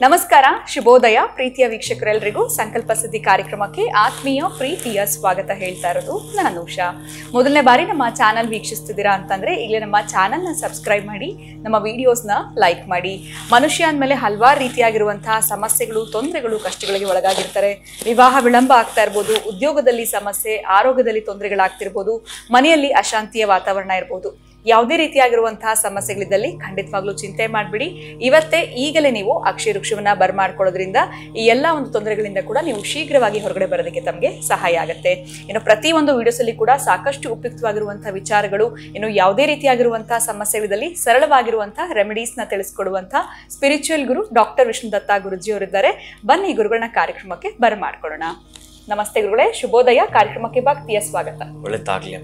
ನಮಸ್ಕಾರ, ಶುಭೋದಯ ಪ್ರೀತಿಯ ವೀಕ್ಷಕರೆಲ್ಲರಿಗೂ ಸಂಕಲ್ಪ ಸಿದ್ಧಿ ಕಾರ್ಯಕ್ರಮಕ್ಕೆ ಆತ್ಮೀಯ ಪ್ರೀತಿಯ ಸ್ವಾಗತ ಹೇಳ್ತಾ ಇರೋದು ನಾನು ಉಷಾ. ಮೊದಲನೇ ಬಾರಿ ನಮ್ಮ ಚಾನಲ್ ವೀಕ್ಷಿಸ್ತಿದ್ದೀರಾ ಅಂತಂದ್ರೆ ಈಗಲೇ ನಮ್ಮ ಚಾನಲ್ನ ಸಬ್ಸ್ಕ್ರೈಬ್ ಮಾಡಿ, ನಮ್ಮ ವಿಡಿಯೋಸ್ನ ಲೈಕ್ ಮಾಡಿ. ಮನುಷ್ಯ ಅಂದಮೇಲೆ ಹಲವಾರು ರೀತಿಯಾಗಿರುವಂತಹ ಸಮಸ್ಯೆಗಳು, ತೊಂದರೆಗಳು, ಕಷ್ಟಗಳಿಗೆ ಒಳಗಾಗಿರ್ತಾರೆ. ವಿವಾಹ ವಿಳಂಬ ಆಗ್ತಾ ಇರ್ಬೋದು, ಉದ್ಯೋಗದಲ್ಲಿ ಸಮಸ್ಯೆ, ಆರೋಗ್ಯದಲ್ಲಿ ತೊಂದರೆಗಳಾಗ್ತಿರ್ಬೋದು, ಮನೆಯಲ್ಲಿ ಅಶಾಂತಿಯ ವಾತಾವರಣ ಇರ್ಬೋದು. ಯಾವುದೇ ರೀತಿಯಾಗಿರುವಂತಹ ಸಮಸ್ಯೆಗಳಿದ್ದಲ್ಲಿ ಖಂಡಿತವಾಗ್ಲೂ ಚಿಂತೆ ಮಾಡಬೇಡಿ. ಇವತ್ತೇ ಈಗಲೇ ನೀವು ಅಕ್ಷಯ ವೃಕ್ಷವನ್ನ ಬರ್ಮಾಡ್ಕೊಳ್ಳೋದ್ರಿಂದ ಈ ಎಲ್ಲ ಒಂದು ತೊಂದರೆಗಳಿಂದ ಕೂಡ ನೀವು ಶೀಘ್ರವಾಗಿ ಹೊರಗಡೆ ಬರೋದಕ್ಕೆ ತಮಗೆ ಸಹಾಯ ಆಗುತ್ತೆ. ಇನ್ನು ಪ್ರತಿಯೊಂದು ವಿಡಿಯೋಸಲ್ಲಿ ಕೂಡ ಸಾಕಷ್ಟು ಉಪಯುಕ್ತವಾಗಿರುವಂತಹ ವಿಚಾರಗಳು, ಇನ್ನು ಯಾವುದೇ ರೀತಿಯಾಗಿರುವಂತಹ ಸಮಸ್ಯೆಗಳಿದ್ದಲ್ಲಿ ಸರಳವಾಗಿರುವಂತಹ ರೆಮಿಡೀಸ್ನ ತಿಳಿಸ್ಕೊಡುವಂತಹ ಸ್ಪಿರಿಚುವಲ್ ಗುರು ಡಾಕ್ಟರ್ ವಿಷ್ಣುದತ್ತ ಗುರುಜಿ ಅವರಿದ್ದಾರೆ. ಬನ್ನಿ ಗುರುಗಳನ್ನ ಕಾರ್ಯಕ್ರಮಕ್ಕೆ ಬರ್ಮಾಡ್ಕೊಳ್ಳೋಣ. ನಮಸ್ತೆ ಗುರುಗಳೇ, ಶುಭೋದಯ. ಕಾರ್ಯಕ್ರಮಕ್ಕೆ ಭಕ್ತಿಯ ಸ್ವಾಗತ. ಒಳ್ಳೆದಾಗ್ಲಿ.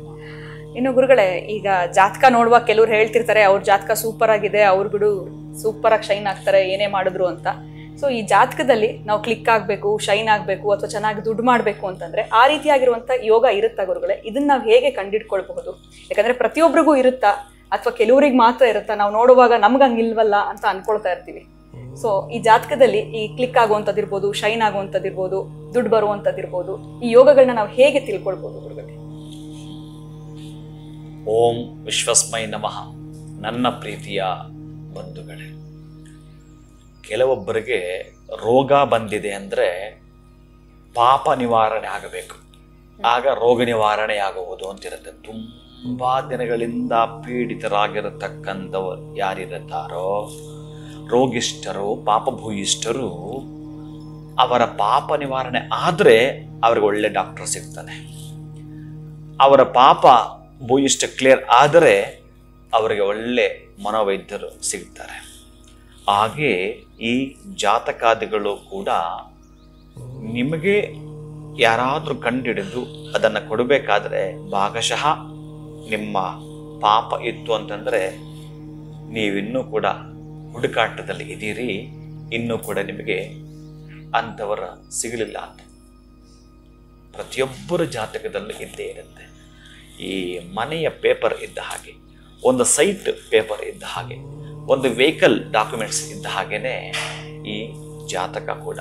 ಇನ್ನು ಗುರುಗಳೇ, ಈಗ ಜಾತಕ ನೋಡುವಾಗ ಕೆಲವ್ರು ಹೇಳ್ತಿರ್ತಾರೆ ಅವ್ರ ಜಾತಕ ಸೂಪರ್ ಆಗಿದೆ, ಅವ್ರು ಬಿಡು ಸೂಪರ್ ಆಗಿ ಶೈನ್ ಆಗ್ತಾರೆ ಏನೇ ಮಾಡಿದ್ರು ಅಂತ. ಸೊ ಈ ಜಾತಕದಲ್ಲಿ ನಾವು ಕ್ಲಿಕ್ ಆಗಬೇಕು, ಶೈನ್ ಆಗಬೇಕು ಅಥವಾ ಚೆನ್ನಾಗಿ ದುಡ್ಡು ಮಾಡಬೇಕು ಅಂತಂದ್ರೆ ಆ ರೀತಿಯಾಗಿರುವಂಥ ಯೋಗ ಇರುತ್ತಾ ಗುರುಗಳೇ? ಇದನ್ನ ನಾವು ಹೇಗೆ ಕಂಡಿಡ್ಕೊಳ್ಬಹುದು? ಯಾಕಂದ್ರೆ ಪ್ರತಿಯೊಬ್ಬರಿಗೂ ಇರುತ್ತಾ ಅಥವಾ ಕೆಲವರಿಗೆ ಮಾತ್ರ ಇರುತ್ತಾ? ನಾವು ನೋಡುವಾಗ ನಮ್ಗೆ ಹಂಗಿಲ್ವಲ್ಲ ಅಂತ ಅನ್ಕೊಳ್ತಾ ಇರ್ತೀವಿ. ಸೊ ಈ ಜಾತಕದಲ್ಲಿ ಈ ಕ್ಲಿಕ್ ಆಗುವಂಥದ್ದಿರ್ಬೋದು, ಶೈನ್ ಆಗುವಂಥದ್ದಿರ್ಬೋದು, ದುಡ್ಡು ಬರುವಂಥದ್ದಿರ್ಬೋದು, ಈ ಯೋಗಗಳನ್ನ ನಾವು ಹೇಗೆ ತಿಳ್ಕೊಳ್ಬೋದು ಗುರುಗಳೇ? ಓಂ ವಿಶ್ವಸ್ಮೈ ನಮಃ. ನನ್ನ ಪ್ರೀತಿಯ ಬಂಧುಗಳೇ, ಕೆಲವೊಬ್ಬರಿಗೆ ರೋಗ ಬಂದಿದೆ ಅಂದರೆ ಪಾಪ ನಿವಾರಣೆ ಆಗಬೇಕು, ಆಗ ರೋಗ ನಿವಾರಣೆ ಆಗುವುದು ಅಂತಿರುತ್ತೆ. ತುಂಬ ದಿನಗಳಿಂದ ಪೀಡಿತರಾಗಿರತಕ್ಕಂಥವರು ಯಾರಿರುತ್ತಾರೋ, ರೋಗಿಷ್ಠರು, ಪಾಪಭೂಯಿಷ್ಠರು, ಅವರ ಪಾಪ ನಿವಾರಣೆ ಆದರೆ ಅವ್ರಿಗೆ ಒಳ್ಳೆ ಡಾಕ್ಟರ್ ಸಿಗ್ತಾನೆ. ಅವರ ಪಾಪ ಭೂಯಿಷ್ಠ ಕ್ಲಿಯರ್ ಆದರೆ ಅವರಿಗೆ ಒಳ್ಳೆ ಮನೋವೈದ್ಯರು ಸಿಗ್ತಾರೆ. ಹಾಗೆ ಈ ಜಾತಕಾದಿಗಳು ಕೂಡ ನಿಮಗೆ ಯಾರಾದರೂ ಕಂಡುಹಿಡಿದು ಅದನ್ನು ಕೊಡಬೇಕಾದ್ರೆ ಭಾಗಶಃ ನಿಮ್ಮ ಪಾಪ ಇತ್ತು ಅಂತಂದರೆ ನೀವಿನ್ನೂ ಕೂಡ ಹುಡುಕಾಟದಲ್ಲಿ ಇದ್ದೀರಿ, ಇನ್ನೂ ಕೂಡ ನಿಮಗೆ ಅಂಥವರ ಸಿಗಲಿಲ್ಲ ಅಂತ. ಪ್ರತಿಯೊಬ್ಬರ ಜಾತಕದಲ್ಲೂ ಇದ್ದೇ ಇರುತ್ತೆ. ಈ ಮನೆಯ ಪೇಪರ್ ಇದ್ದ ಹಾಗೆ, ಒಂದು ಸೈಟ್ ಪೇಪರ್ ಇದ್ದ ಹಾಗೆ, ಒಂದು ವೆಹಿಕಲ್ ಡಾಕ್ಯುಮೆಂಟ್ಸ್ ಇದ್ದ ಹಾಗೇನೆ ಈ ಜಾತಕ ಕೂಡ.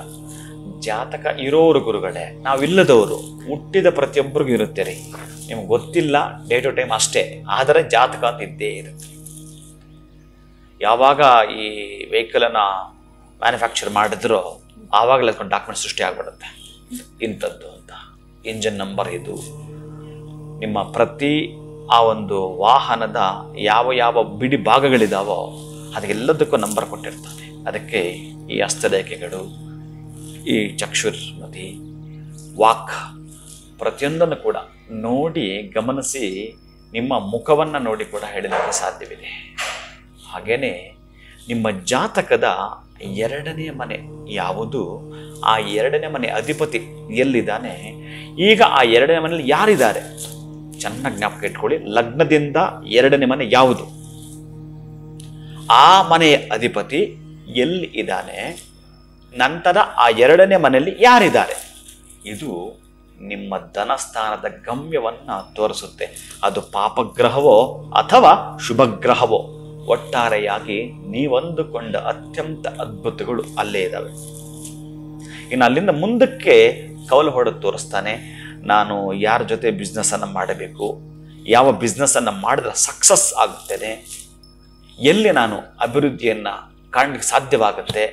ಜಾತಕ ಇರೋರು ಗುರುಗಳೇ, ನಾವಿಲ್ಲದವರು, ಹುಟ್ಟಿದ ಪ್ರತಿಯೊಬ್ಬರಿಗೂ ಇರುತ್ತೆ ರೀ. ನಿಮ್ಗೆ ಗೊತ್ತಿಲ್ಲ, ಡೇ ಟು ಟೈಮ್ ಅಷ್ಟೇ, ಆದರೆ ಜಾತಕ ಅಂತ ಇದ್ದೇ ಇರುತ್ತೆ. ಯಾವಾಗ ಈ ವೆಹಿಕಲನ್ನು ಮ್ಯಾನುಫ್ಯಾಕ್ಚರ್ ಮಾಡಿದ್ರೋ ಆವಾಗಲೇ ಅದಕ್ಕೊಂದು ಡಾಕ್ಯುಮೆಂಟ್ ಸೃಷ್ಟಿ ಆಗ್ಬಿಡುತ್ತೆ. ಇಂಥದ್ದು ಅಂತ, ಇಂಜನ್ ನಂಬರ್ ಇದು, ನಿಮ್ಮ ಪ್ರತಿ ಆ ಒಂದು ವಾಹನದ ಯಾವ ಯಾವ ಬಿಡಿ ಭಾಗಗಳಿದಾವೋ ಅದಕ್ಕೆಲ್ಲದಕ್ಕೂ ನಂಬರ್ ಕೊಟ್ಟಿರ್ತಾನೆ. ಅದಕ್ಕೆ ಈ ಹಸ್ತರೇಖೆಗಳು, ಈ ಚಕ್ಷುರ್ಮತಿ, ವಾಕ್, ಪ್ರತಿಯೊಂದನ್ನು ಕೂಡ ನೋಡಿ ಗಮನಿಸಿ ನಿಮ್ಮ ಮುಖವನ್ನು ನೋಡಿ ಕೂಡ ಹೇಳಲಿಕ್ಕೆ ಸಾಧ್ಯವಿದೆ. ಹಾಗೇನೆ ನಿಮ್ಮ ಜಾತಕದ 2ನೇ ಮನೆ ಯಾವುದು, ಆ 2ನೇ ಮನೆ ಅಧಿಪತಿ ಎಲ್ಲಿದ್ದಾನೆ, ಈಗ ಆ 2ನೇ ಮನೆಯಲ್ಲಿ ಯಾರಿದ್ದಾರೆ ಚೆನ್ನಾಗಿ ಜ್ಞಾಪಕ ಇಟ್ಕೊಳ್ಳಿ. ಲಗ್ನದಿಂದ 2ನೇ ಮನೆ ಯಾವುದು, ಆ ಮನೆಯ ಅಧಿಪತಿ ಎಲ್ಲಿ ಇದ್ದಾನೆ, ನಂತರ ಆ 2ನೇ ಮನೆಯಲ್ಲಿ ಯಾರಿದ್ದಾರೆ, ಇದು ನಿಮ್ಮ ಧನಸ್ಥಾನದ ಗಮ್ಯವನ್ನು ತೋರಿಸುತ್ತೆ. ಅದು ಪಾಪಗ್ರಹವೋ ಅಥವಾ ಶುಭಗ್ರಹವೋ, ಒಟ್ಟಾರೆಯಾಗಿ ನೀವಂದುಕೊಂಡ ಅತ್ಯಂತ ಅದ್ಭುತಗಳು ಅಲ್ಲೇ ಇದ್ದಾವೆ. ಇನ್ನು ಅಲ್ಲಿಂದ ಮುಂದಕ್ಕೆ ಕವಲು ಹೊಡೆದು ತೋರಿಸ್ತಾನೆ. ನಾನು ಯಾರ ಜೊತೆ ಬಿಸ್ನೆಸ್ಸನ್ನು ಮಾಡಬೇಕು, ಯಾವ ಬಿಸ್ನೆಸ್ಸನ್ನು ಮಾಡಿದ್ರೆ ಸಕ್ಸಸ್ ಆಗುತ್ತೇನೆ, ಎಲ್ಲಿ ನಾನು ಅಭಿವೃದ್ಧಿಯನ್ನು ಕಾಣಲಿಕ್ಕೆ ಸಾಧ್ಯವಾಗುತ್ತೆ,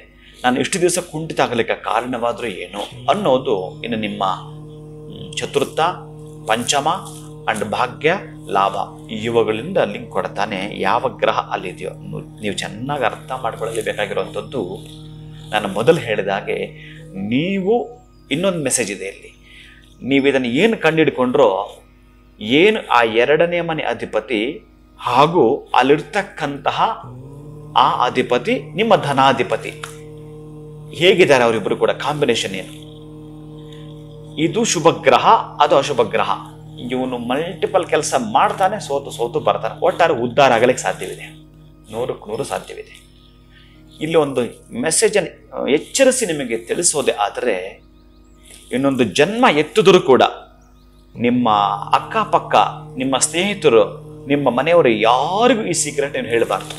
ನಾನು ಇಷ್ಟು ದಿವಸ ಕುಂಠಿತ ಆಗಲಿಕ್ಕೆ ಕಾರಣವಾದರೂ ಏನು ಅನ್ನೋದು ಇನ್ನು ನಿಮ್ಮ ಚತುರ್ಥ, ಪಂಚಮ ಅಂಡ್ ಭಾಗ್ಯ, ಲಾಭ ಇವುಗಳಿಂದ ಲಿಂಕ್ ಕೊಡ್ತಾನೆ. ಯಾವ ಗ್ರಹ ಅಲ್ಲಿದೆಯೋ ನೀವು ಚೆನ್ನಾಗಿ ಅರ್ಥ ಮಾಡ್ಕೊಳ್ಳಲೇಬೇಕಾಗಿರುವಂಥದ್ದು, ನಾನು ಮೊದಲು ಹೇಳಿದಾಗೆ, ನೀವು ಇನ್ನೊಂದು ಮೆಸೇಜ್ ಇದೆ ಇಲ್ಲಿ. ನೀವು ಇದನ್ನು ಏನು ಕಂಡುಹಿಡ್ಕೊಂಡ್ರೋ, ಏನು ಆ 2ನೇ ಮನೆ ಅಧಿಪತಿ ಹಾಗೂ ಅಲ್ಲಿರ್ತಕ್ಕಂತಹ ಆ ಅಧಿಪತಿ ನಿಮ್ಮ ಧನಾಧಿಪತಿ ಹೇಗಿದ್ದಾರೆ ಅವರಿಬ್ಬರು ಕೂಡ, ಕಾಂಬಿನೇಷನ್ ಏನು, ಇದು ಶುಭ ಗ್ರಹ ಅದು ಅಶುಭ ಗ್ರಹ. ಇವನು ಮಲ್ಟಿಪಲ್ ಕೆಲಸ ಮಾಡ್ತಾನೆ, ಸೋತು ಬರ್ತಾನೆ, ಒಟ್ಟಾರೆ ಉದ್ಧಾರ ಆಗಲಿಕ್ಕೆ ಸಾಧ್ಯವಿದೆ, 100ಕ್ಕೆ 100 ಸಾಧ್ಯವಿದೆ. ಇಲ್ಲಿ ಒಂದು ಮೆಸೇಜನ್ನು ಎಚ್ಚರಿಸಿ ನಿಮಗೆ ತಿಳಿಸೋದೆ ಆದರೆ, ಇನ್ನೊಂದು ಜನ್ಮ ಎತ್ತಿದರೂ ಕೂಡ ನಿಮ್ಮ ಅಕ್ಕಪಕ್ಕ, ನಿಮ್ಮ ಸ್ನೇಹಿತರು, ನಿಮ್ಮ ಮನೆಯವರು ಯಾರಿಗೂ ಈ ಸೀಕ್ರೆಟ್ ಏನು ಹೇಳಬಾರ್ದು.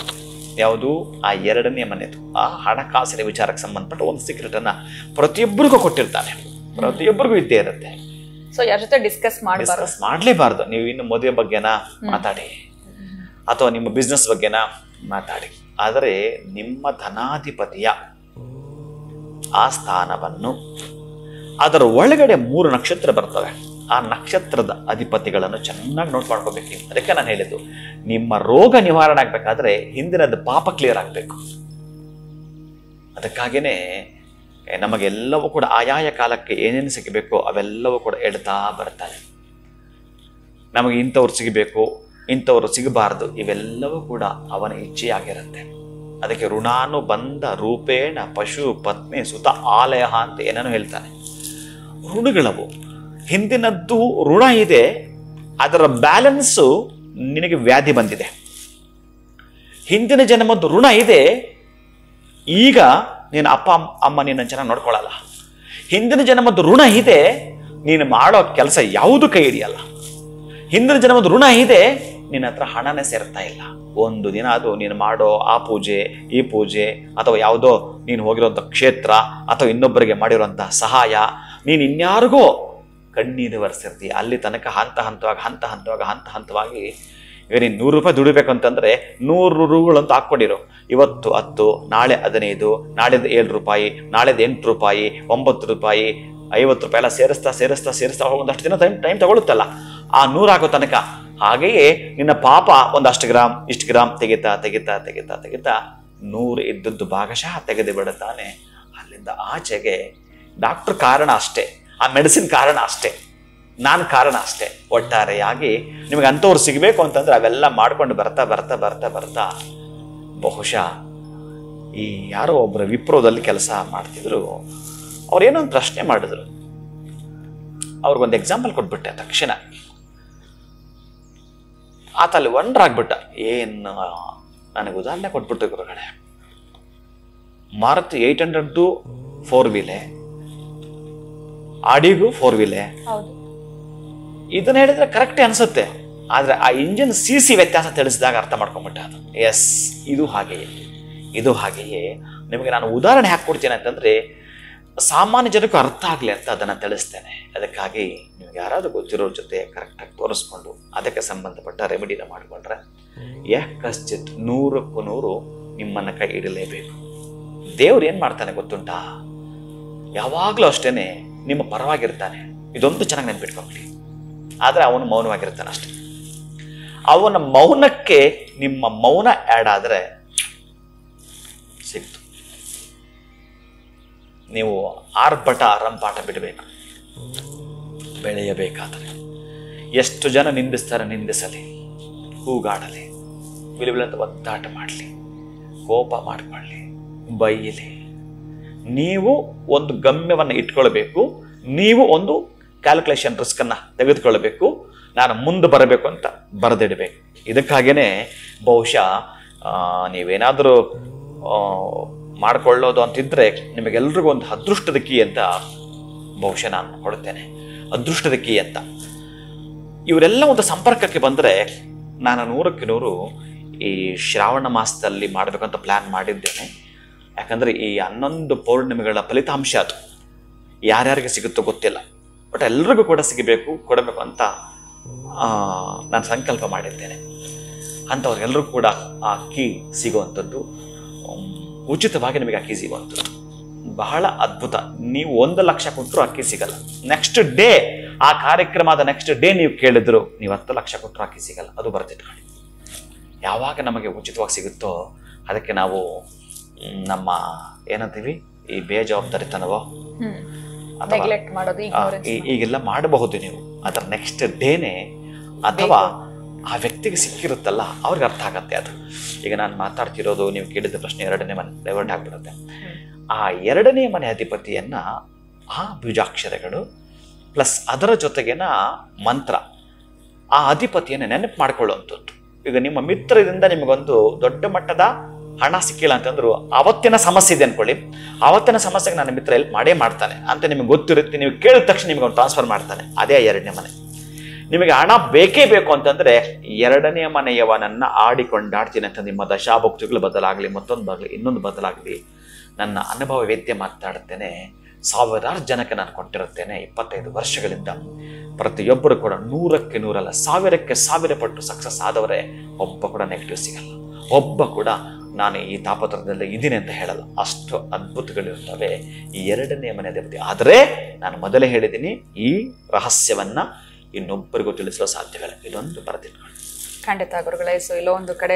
ಯಾವುದು ಆ ಎರಡನೇ ಮನೆದು ಆ ಹಣಕಾಸಿನ ವಿಚಾರಕ್ಕೆ ಸಂಬಂಧಪಟ್ಟ ಒಂದು ಸೀಕ್ರೆಟ್ ಅನ್ನ ಪ್ರತಿಯೊಬ್ಬರಿಗೂ ಕೊಟ್ಟಿರ್ತಾನೆ. ಪ್ರತಿಯೊಬ್ಬರಿಗೂ ಇದ್ದೇ ಇರುತ್ತೆ. ಸೊ ಯಾರ ಜೊತೆ ಡಿಸ್ಕಸ್ ಮಾಡ್ಲೇಬಾರ್ದು. ನೀವು ಇನ್ನು ಮದುವೆ ಬಗ್ಗೆನ ಮಾತಾಡಿ ಅಥವಾ ನಿಮ್ಮ ಬಿಸ್ನೆಸ್ ಬಗ್ಗೆನ ಮಾತಾಡಿ, ಆದರೆ ನಿಮ್ಮ ಧನಾಧಿಪತಿಯ ಆ ಸ್ಥಾನವನ್ನು ಅದರ ಒಳಗಡೆ 3 ನಕ್ಷತ್ರ ಬರ್ತವೆ. ಆ ನಕ್ಷತ್ರದ ಅಧಿಪತಿಗಳನ್ನು ಚೆನ್ನಾಗಿ ನೋಟ್ ಮಾಡ್ಕೋಬೇಕು. ಅದಕ್ಕೆ ನಾನು ಹೇಳಿದ್ದು, ನಿಮ್ಮ ರೋಗ ನಿವಾರಣೆ ಆಗ್ಬೇಕಾದ್ರೆ ಹಿಂದಿನದು ಪಾಪ ಕ್ಲಿಯರ್ ಆಗ್ಬೇಕು. ಅದಕ್ಕಾಗಿಯೇ ನಮಗೆಲ್ಲವೂ ಕೂಡ ಆಯಾಯ ಕಾಲಕ್ಕೆ ಏನೇನು ಸಿಗಬೇಕೋ ಅವೆಲ್ಲವೂ ಕೂಡ ಎಡ್ತಾ ಬರ್ತಾನೆ. ನಮಗೆ ಇಂಥವ್ರು ಸಿಗಬೇಕು, ಇಂಥವ್ರು ಸಿಗಬಾರ್ದು, ಇವೆಲ್ಲವೂ ಕೂಡ ಅವನ ಇಚ್ಛೆಯಾಗಿರುತ್ತೆ. ಅದಕ್ಕೆ ಋಣಾನು ಬಂದ ರೂಪೇಣ ಪಶು ಪತ್ನಿ ಸುತ ಆಲಯ ಅಂತ ಏನೇನೋ ಹೇಳ್ತಾನೆ. ಋಣಗಳವು ಹಿಂದಿನದ್ದು ಋಣ ಇದೆ, ಅದರ ಬ್ಯಾಲೆನ್ಸು ನಿನಗೆ ವ್ಯಾಧಿ ಬಂದಿದೆ. ಹಿಂದಿನ ಜನ್ಮದ್ದು ಋಣ ಇದೆ, ಈಗ ನೀನು ಅಪ್ಪ ಅಮ್ಮ ನಿನ್ನ ಚೆನ್ನಾಗಿ ನೋಡ್ಕೊಳ್ಳಲ್ಲ. ಹಿಂದಿನ ಜನ್ಮದ್ದು ಋಣ ಇದೆ, ನೀನು ಮಾಡೋ ಕೆಲಸ ಯಾವುದು ಕೈ ಹಿಡಿಯಲ್ಲ. ಹಿಂದಿನ ಜನ್ಮದ ಋಣ ಇದೆ, ನಿನ್ನ ಹತ್ರ ಹಣನೇ ಸೇರ್ತಾ ಇಲ್ಲ. ಒಂದು ದಿನ ಅದು ನೀನು ಮಾಡೋ ಆ ಪೂಜೆ ಈ ಪೂಜೆ ಅಥವಾ ಯಾವುದೋ ನೀನು ಹೋಗಿರೋಂಥ ಕ್ಷೇತ್ರ ಅಥವಾ ಇನ್ನೊಬ್ಬರಿಗೆ ಮಾಡಿರೋಂಥ ಸಹಾಯ, ನೀನು ಇನ್ಯಾರಿಗೋ ಕಣ್ಣೀರು ಒರೆಸಿರ್ತೀಯ. ಅಲ್ಲಿ ತನಕ ಹಂತ ಹಂತವಾಗಿ ಈಗ ನೀನು 100 ರೂಪಾಯಿ ದುಡಿಬೇಕು ಅಂತಂದರೆ 100 ರೂಗಳಂತ ಹಾಕ್ಕೊಂಡಿರು. ಇವತ್ತು 10, ನಾಳೆ 15, ನಾಳೆದು 7 ರೂಪಾಯಿ, ನಾಳೆದು 8 ರೂಪಾಯಿ, 9 ರೂಪಾಯಿ, 50 ರೂಪಾಯಿ ಎಲ್ಲ ಸೇರಿಸ್ತಾ ಒಂದಷ್ಟು ದಿನ ಟೈಮ್ ತಗೊಳುತ್ತಲ್ಲ ಆ 100 ಆಗೋ ತನಕ. ಹಾಗೆಯೇ ನಿನ್ನ ಪಾಪ ಒಂದಷ್ಟು ಗ್ರಾಮ್ ಇಷ್ಟು ಗ್ರಾಮ್ ತೆಗಿತಾ 100 ಇದ್ದದ್ದು ಭಾಗಶಃ ತೆಗೆದು ಬಿಡುತ್ತಾನೆ. ಅಲ್ಲಿಂದ ಆಚೆಗೆ ಡಾಕ್ಟರ್ ಕಾರಣ ಅಷ್ಟೇ, ಆ ಮೆಡಿಸಿನ್ ಕಾರಣ ಅಷ್ಟೇ, ನಾನು ಕಾರಣ ಅಷ್ಟೇ. ಒಟ್ಟಾರೆಯಾಗಿ ನಿಮಗೆ ಅಂಥವ್ರು ಸಿಗಬೇಕು ಅಂತಂದ್ರೆ ಅವೆಲ್ಲ ಮಾಡ್ಕೊಂಡು ಬರ್ತಾ ಬಹುಶಃ ಈ ಯಾರೋ ಒಬ್ಬರ ವಿಪ್ರೋದಲ್ಲಿ ಕೆಲಸ ಮಾಡ್ತಿದ್ರು. ಅವ್ರೇನೋ ಒಂದು ಪ್ರಶ್ನೆ ಮಾಡಿದ್ರು. ಅವ್ರಿಗೊಂದು ಎಕ್ಸಾಂಪಲ್ ಕೊಟ್ಬಿಟ್ಟೆ. ತಕ್ಷಣ ಆತ ಅಲ್ಲಿ ಒಂಡ್ರಾಗ್ಬಿಟ್ಟ. ಏನು ನನಗೆ ಉದಾಹರಣೆ ಕೊಟ್ಬಿಟ್ಟು ಗುರುಗಳೇ, ಮಾರುತಿ 800 4 ವೀಲೆ, ಆಡಿಗೂ 4 ವೀಲೆ. ಇದನ್ನ ಹೇಳಿದ್ರೆ ಕರೆಕ್ಟೇ ಅನ್ಸುತ್ತೆ, ಆದ್ರೆ ಆ ಇಂಜಿನ್ CC ವ್ಯತ್ಯಾಸ ತಿಳಿಸಿದಾಗ ಅರ್ಥ ಮಾಡ್ಕೊಂಡ್ಬಿಟ್ಟೆ ಅದು. ಎಸ್, ಇದು ಹಾಗೆಯೇ ನಿಮಗೆ ನಾನು ಉದಾಹರಣೆ ಹಾಕ್ಕೊಡ್ತೇನೆ ಅಂತಂದ್ರೆ ಸಾಮಾನ್ಯ ಜನಕ್ಕೂ ಅರ್ಥ ಆಗಲಿ ಅಂತ ಅದನ್ನು ತಿಳಿಸ್ತೇನೆ. ಅದಕ್ಕಾಗಿ ನಿಮ್ಗೆ ಯಾರಾದ್ರೂ ಗೊತ್ತಿರೋರ ಜೊತೆ ಕರೆಕ್ಟಾಗಿ ತೋರಿಸ್ಕೊಂಡು ಅದಕ್ಕೆ ಸಂಬಂಧಪಟ್ಟ ರೆಮಿಡಿನ ಮಾಡಿಕೊಂಡ್ರೆ ಕಶ್ಚಿತ್ 100ಕ್ಕೂ 100 ನಿಮ್ಮನ್ನ ಕೈ ಹಿಡಲೇಬೇಕು. ದೇವ್ರು ಏನ್ ಮಾಡ್ತಾನೆ ಗೊತ್ತುಂಟಾ? ಯಾವಾಗ್ಲೂ ಅಷ್ಟೇನೆ ನಿಮ್ಮ ಪರವಾಗಿರ್ತಾನೆ. ಇದೊಂದು ಚೆನ್ನಾಗಿ ನೆನ್ಪಿಟ್ಕೊಂಡ್ಲಿ. ಆದ್ರೆ ಅವನು ಮೌನವಾಗಿರ್ತಾನೆ ಅಷ್ಟೆ. ಅವನ ಮೌನಕ್ಕೆ ನಿಮ್ಮ ಮೌನ ಆ್ಯಡ್ ಆದ್ರೆ ಸಿಕ್ತು. ನೀವು ಆರ್ಭಟ ರಂಪಾಟ ಬಿಡಬೇಕು. ಬೆಳೆಯಬೇಕಾದರೆ ಎಷ್ಟು ಜನ ನಿಂದಿಸಲಿ, ಕೂಗಾಡಲಿ, ವಿಲವಿಲಂತ ಒದ್ದಾಟ ಮಾಡಲಿ, ಕೋಪ ಮಾಡ್ಕೊಳ್ಳಿ, ಬೈಯಲಿ, ನೀವು ಒಂದು ಗಮ್ಯವನ್ನು ಇಟ್ಕೊಳ್ಬೇಕು. ನೀವು ಒಂದು ಕ್ಯಾಲ್ಕುಲೇಷನ್ ರಿಸ್ಕ್ ಅನ್ನ ತೆಗೆದುಕೊಳ್ಬೇಕು. ನಾನು ಮುಂದೆ ಬರಬೇಕು ಅಂತ ಬರೆದಿಡಬೇಕು. ಇದಕ್ಕಾಗೇನೆ ಬಹುಶಃ ನೀವೇನಾದರೂ ಮಾಡಿಕೊಳ್ಳೋದು ಅಂತಿದ್ರೆ ನಿಮಗೆಲ್ರಿಗೂ ಒಂದು ಅದೃಷ್ಟದ ಕೀ ಅಂತ ಬಹುಶಃ ನಾನು ಕೊಡುತ್ತೇನೆ. ಅದೃಷ್ಟದ ಕೀ ಅಂತ ಇವರೆಲ್ಲ ಒಂದು ಸಂಪರ್ಕಕ್ಕೆ ಬಂದರೆ ನಾನು 100ಕ್ಕೆ 100 ಈ ಶ್ರಾವಣ ಮಾಸದಲ್ಲಿ ಮಾಡಬೇಕಂತ ಪ್ಲ್ಯಾನ್ ಮಾಡಿದ್ದೇನೆ. ಯಾಕಂದರೆ ಈ 11 ಪೌರ್ಣಿಮೆಗಳ ಫಲಿತಾಂಶ ಅದು ಯಾರ್ಯಾರಿಗೆ ಸಿಗುತ್ತೋ ಗೊತ್ತಿಲ್ಲ, ಬಟ್ ಎಲ್ರಿಗೂ ಕೂಡ ಕೊಡಬೇಕು ಅಂತ ನಾನು ಸಂಕಲ್ಪ ಮಾಡಿದ್ದೇನೆ. ಅಂಥವ್ರಿಗೆಲ್ಲರಿಗೂ ಕೂಡ ಆ ಕೀ ಸಿಗುವಂಥದ್ದು, ಉಚಿತವಾಗಿ ನಿಮಗೆ ಅಕ್ಕಿ ಸಿಗುವಂಥದ್ದು ಬಹಳ ಅದ್ಭುತ. ನೀವು 1 ಲಕ್ಷ ಕೊಟ್ಟರು ಅಕ್ಕಿ ಸಿಗಲ್ಲ. ನೆಕ್ಸ್ಟ್ ಡೇ ಆ ಕಾರ್ಯಕ್ರಮದ ನೆಕ್ಸ್ಟ್ ಡೇ ನೀವು ಕೇಳಿದ್ರು ನೀವು 10 ಲಕ್ಷ ಕೊಟ್ಟರು ಅಕ್ಕಿ ಸಿಗಲ್ಲ. ಅದು ಬರ್ತಿಟ್ಕೊಳ್ಳಿ. ಯಾವಾಗ ನಮಗೆ ಉಚಿತವಾಗಿ ಸಿಗುತ್ತೋ ಅದಕ್ಕೆ ನಾವು ನಮ್ಮ ಏನಂತೀವಿ ಈ ಬೇಜವಾಬ್ದಾರಿತನವೋ ಈಗೆಲ್ಲ ಮಾಡಬಹುದು. ನೀವು ಅದರ ನೆಕ್ಸ್ಟ್ ಡೇನೆ ಅಥವಾ ಆ ವ್ಯಕ್ತಿಗೆ ಸಿಕ್ಕಿರುತ್ತಲ್ಲ ಅವ್ರಿಗೆ ಅರ್ಥ ಆಗತ್ತೆ ಅದು. ಈಗ ನಾನು ಮಾತಾಡ್ತಿರೋದು ನೀವು ಕೇಳಿದ ಪ್ರಶ್ನೆ 2ನೇ ಮನೆ ಡೈವರ್ಟ್ ಆಗ್ಬಿಡುತ್ತೆ. ಆ 2ನೇ ಮನೆ ಅಧಿಪತಿಯನ್ನ ಆ ಬೀಜಾಕ್ಷರಗಳು ಪ್ಲಸ್ ಅದರ ಜೊತೆಗಿನ ಮಂತ್ರ ಆ ಅಧಿಪತಿಯನ್ನು ನೆನಪು ಮಾಡ್ಕೊಳ್ಳುವಂಥದ್ದು. ಈಗ ನಿಮ್ಮ ಮಿತ್ರದಿಂದ ನಿಮಗೊಂದು ದೊಡ್ಡ ಮಟ್ಟದ ಹಣ ಸಿಕ್ಕಿಲ್ಲ ಅಂತಂದ್ರು ಅವತ್ತಿನ ಸಮಸ್ಯೆ ಇದೆ ಅನ್ಕೊಳ್ಳಿ, ಅವತ್ತಿನ ಸಮಸ್ಯೆಗೆ ನನ್ನ ಮಿತ್ರ ಹೆಲ್ಪ್ ಮಾಡೇ ಮಾಡ್ತಾನೆ ಅಂತ ನಿಮಗೆ ಗೊತ್ತಿರುತ್ತೆ. ನೀವು ಕೇಳಿದ ತಕ್ಷಣ ನಿಮಗೆ ಒಂದು ಟ್ರಾನ್ಸ್ಫರ್ ಮಾಡ್ತಾನೆ. ಅದೇ 2ನೇ ಮನೆ. ನಿಮಗೆ ಹಣ ಬೇಕೇ ಬೇಕು ಅಂತಂದ್ರೆ ಎರಡನೇ ಮನೆಯವನನ್ನ ಆಡಿಕೊಂಡಾಡ್ತೀನಿ ಅಂತ ನಿಮ್ಮ ದಶಾಭುಕ್ತಿಗಳು ಬದಲಾಗಲಿ, ಮತ್ತೊಂದು ಬದಲಾಗಲಿ, ಇನ್ನೊಂದು ಬದಲಾಗಲಿ, ನನ್ನ ಅನುಭವ ವೇದ್ಯ ಮಾತಾಡುತ್ತೇನೆ. ಸಾವಿರಾರು ಜನಕ್ಕೆ ನಾನು ಕೊಟ್ಟಿರುತ್ತೇನೆ 25 ವರ್ಷಗಳಿಂದ. ಪ್ರತಿಯೊಬ್ಬರು ಕೂಡ 100ಕ್ಕೆ 100 ಅಲ್ಲ, 1000ಕ್ಕೆ 1000 ಪಟ್ಟು ಸಕ್ಸಸ್ ಆದವರೇ. ಒಬ್ಬ ಕೂಡ ನೆಗೆಟಿವ್ ಸಿಗಲ್ಲ, ಒಬ್ಬ ಕೂಡ ನಾನು ಈ ತಾಪತ್ರದಲ್ಲಿ ಇದ್ದೀನಿ ಅಂತ ಹೇಳಲ್ಲ. ಅಷ್ಟು ಅದ್ಭುತಗಳಿರುತ್ತವೆ ಈ ಎರಡನೇ ಮನೆ ದೇವತೆ. ಆದರೆ ನಾನು ಮೊದಲೇ ಹೇಳಿದ್ದೀನಿ, ಈ ರಹಸ್ಯವನ್ನ ಇನ್ನೊಬ್ಬರಿಗೂ ತಿಳಿಸಲು ಸಾಧ್ಯವಿಲ್ಲ. ಇದೊಂದು ಬರೆದಿಟ್ಕೊಳ್ಳಿ. ಖಂಡಿತ ಗುರುಗಳೇ. ಸೊ ಇಲ್ಲೋ ಒಂದು ಕಡೆ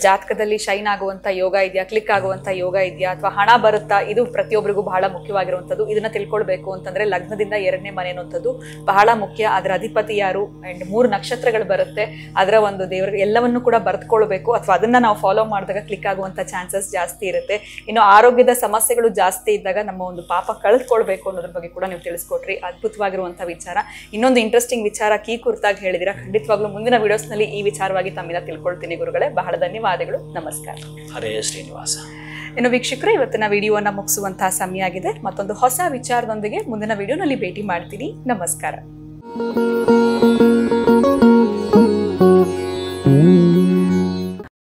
ಜಾತಕದಲ್ಲಿ ಶೈನ್ ಆಗುವಂಥ ಯೋಗ ಇದೆಯಾ, ಕ್ಲಿಕ್ ಆಗುವಂಥ ಯೋಗ ಇದೆಯಾ, ಅಥವಾ ಹಣ ಬರುತ್ತಾ, ಇದು ಪ್ರತಿಯೊಬ್ಬರಿಗೂ ಬಹಳ ಮುಖ್ಯವಾಗಿರುವಂಥದ್ದು. ಇದನ್ನ ತಿಳ್ಕೊಳ್ಬೇಕು ಅಂತಂದ್ರೆ ಲಗ್ನದಿಂದ 2ನೇ ಮನೆ ಅನ್ನುವಂಥದ್ದು ಬಹಳ ಮುಖ್ಯ. ಅದರ ಅಧಿಪತಿ ಯಾರು ಅಂಡ್ 3 ನಕ್ಷತ್ರಗಳು ಬರುತ್ತೆ, ಅದರ ಒಂದು ದೇವರ ಎಲ್ಲವನ್ನು ಕೂಡ ಬರೆದುಕೊಳ್ಬೇಕು, ಅಥವಾ ಅದನ್ನ ನಾವು ಫಾಲೋ ಮಾಡಿದಾಗ ಕ್ಲಿಕ್ ಆಗುವಂಥ ಚಾನ್ಸಸ್ ಜಾಸ್ತಿ ಇರುತ್ತೆ. ಇನ್ನು ಆರೋಗ್ಯದ ಸಮಸ್ಯೆಗಳು ಜಾಸ್ತಿ ಇದ್ದಾಗ ನಮ್ಮ ಒಂದು ಪಾಪ ಕಳೆದುಕೊಳ್ಬೇಕು ಅನ್ನೋದ್ರ ಬಗ್ಗೆ ಕೂಡ ನೀವು ತಿಳಿಸ್ಕೊಟ್ರಿ. ಅದ್ಭುತವಾಗಿರುವಂಥ ವಿಚಾರ. ಇನ್ನೊಂದು ಇಂಟ್ರೆಸ್ಟಿಂಗ್ ವಿಚಾರ ಕೀ ಕುರಿತಾಗಿ ಹೇಳಿದಿರಾ. ಖಂಡಿತವಾಗ್ಲೂ ಮುಂದಿನ ವಿಡಿಯೋಸ್ನಲ್ಲಿ ಈ ವಿಚಾರವಾಗಿ ತಮ್ಮಿಂದ ತಿಳ್ಕೊಳ್ತೀನಿ ಗುರುಗಳೇ. ಬಹಳ ಧನ್ಯವಾದಗಳು. ನಮಸ್ಕಾರ. ಹರೇ ಶ್ರೀನಿವಾಸ. ಇನ್ನು ವೀಕ್ಷಕರು, ಇವತ್ತಿನ ವಿಡಿಯೋನ ಮುಗಿಸುವಂತಹ ಸಮಯ ಆಗಿದೆ. ಮತ್ತೊಂದು ಹೊಸ ವಿಚಾರದೊಂದಿಗೆ ಮುಂದಿನ ವಿಡಿಯೋನಲ್ಲಿ ಭೇಟಿ ಮಾಡ್ತೀನಿ. ನಮಸ್ಕಾರ.